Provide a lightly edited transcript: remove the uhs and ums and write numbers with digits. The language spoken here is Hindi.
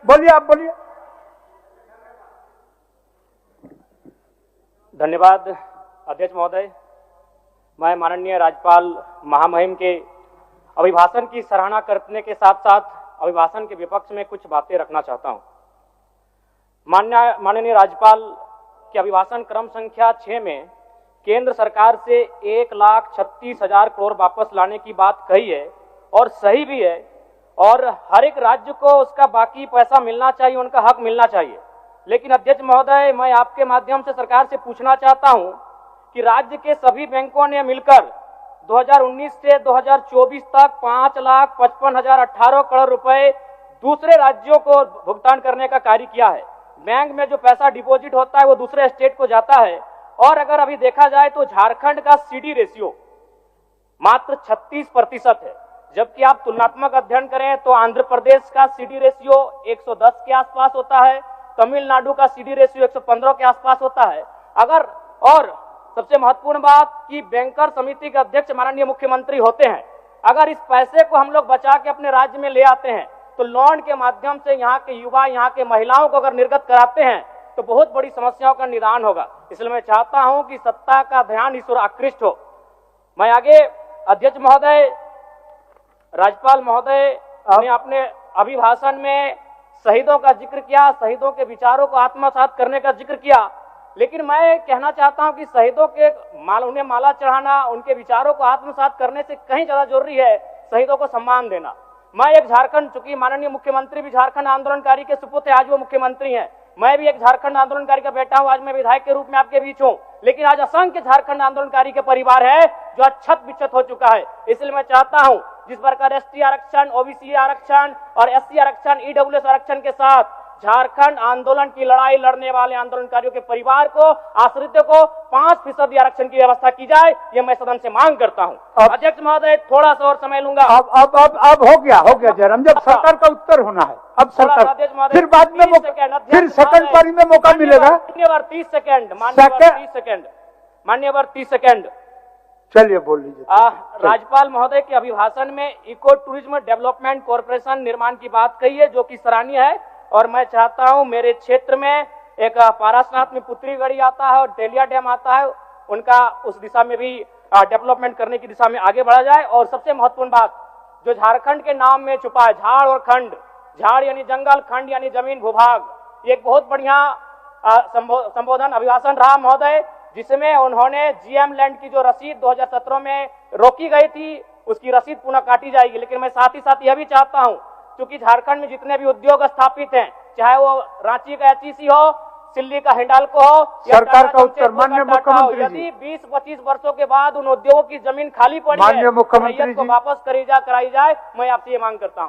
बोलिए, आप बोलिए। धन्यवाद अध्यक्ष महोदय। मैं माननीय राज्यपाल महामहिम के अभिभाषण की सराहना करने के साथ साथ अभिभाषण के विपक्ष में कुछ बातें रखना चाहता हूं। माननीय राज्यपाल के अभिभाषण क्रम संख्या 6 में केंद्र सरकार से 1,36,000 करोड़ वापस लाने की बात कही है और सही भी है, और हर एक राज्य को उसका बाकी पैसा मिलना चाहिए, उनका हक मिलना चाहिए। लेकिन अध्यक्ष महोदय, मैं आपके माध्यम से सरकार से पूछना चाहता हूं कि राज्य के सभी बैंकों ने मिलकर 2019 से 2024 तक 5,55,018 करोड़ रुपए दूसरे राज्यों को भुगतान करने का कार्य किया है। बैंक में जो पैसा डिपॉजिट होता है वो दूसरे स्टेट को जाता है, और अगर अभी देखा जाए तो झारखंड का सीडी रेशियो मात्र 36% है, जबकि आप तुलनात्मक अध्ययन करें तो आंध्र प्रदेश का सीडी रेशियो 110 के आसपास होता है, तमिलनाडु का सीडी रेशियो 115 के आसपास होता है। और सबसे महत्वपूर्ण बात कि बैंकर समिति के अध्यक्ष माननीय मुख्यमंत्री होते हैं। अगर इस पैसे को हम लोग बचा के अपने राज्य में ले आते हैं तो लोन के माध्यम से यहाँ के युवा, यहाँ के महिलाओं को अगर निर्गत कराते हैं तो बहुत बड़ी समस्याओं का निदान होगा। इसलिए मैं चाहता हूं कि सत्ता का ध्यान इस ओर आकृष्ट हो। मैं आगे अध्यक्ष महोदय, राज्यपाल महोदय ने अपने अभिभाषण में शहीदों का जिक्र किया, शहीदों के विचारों को आत्मसात करने का जिक्र किया, लेकिन मैं कहना चाहता हूं कि शहीदों के उन्हें माला चढ़ाना, उनके विचारों को आत्मसात करने से कहीं ज्यादा जरूरी है शहीदों को सम्मान देना। मैं एक झारखंड, चूंकि माननीय मुख्यमंत्री भी झारखंड आंदोलनकारी के सुपुत्र आज वो मुख्यमंत्री हैं, मैं भी एक झारखंड आंदोलनकारी का बेटा हूं, आज मैं विधायक के रूप में आपके बीच हूं, लेकिन आज असंख्य झारखंड आंदोलनकारी के परिवार है जो अक्षत विक्षत हो चुका है। इसलिए मैं चाहता हूं जिस प्रकार एसटी आरक्षण, ओबीसी आरक्षण और एससी आरक्षण, ईडब्ल्यूएस आरक्षण के साथ झारखंड आंदोलन की लड़ाई लड़ने वाले आंदोलनकारियों के परिवार को, आश्रितों को 5% आरक्षण की व्यवस्था की जाए, ये मैं सदन से मांग करता हूं। अध्यक्ष महोदय, थोड़ा सा और समय लूंगा। अब हो गया जयराम, जब सरकार का उत्तर होना है, अब सरकार फिर बाद में फिर सेकंड पारी में मौका मिलेगा। मान्यवर 30 सेकंड, मान्यवर 30 सेकंड। चलिए बोल लीजिए। राज्यपाल महोदय के अभिभाषण में इको टूरिज्म डेवलपमेंट कॉर्पोरेशन निर्माण की बात कही है, जो कि सराहनीय है, और मैं चाहता हूं मेरे क्षेत्र में एक पारासनाथ में पुत्रीगढ़ी आता है और तेलिया डैम आता है, उनका उस दिशा में भी डेवलपमेंट करने की दिशा में आगे बढ़ा जाए। और सबसे महत्वपूर्ण बात जो झारखंड के नाम में छुपा है, झाड़ और खंड, झाड़ यानी जंगल, खंड यानी जमीन भूभाग, ये एक बहुत बढ़िया संबोधन अभिभाषण रहा महोदय, जिसमें उन्होंने जीएम लैंड की जो रसीद 2017 में रोकी गई थी उसकी रसीद पुनः काटी जाएगी। लेकिन मैं साथ ही साथ यह भी चाहता हूं, क्योंकि झारखंड में जितने भी उद्योग स्थापित हैं, चाहे वो रांची का एचईसी हो, सिल्ली का हिंडाल्को हो, सरकार का उत्तर माननीय मुख्यमंत्री जी, यदि 20-25 वर्षों के बाद उन उद्योगों की जमीन खाली पड़ी है, माननीय मुख्यमंत्री जी को वापस कराई जाए, मैं आपसे ये मांग करता हूं।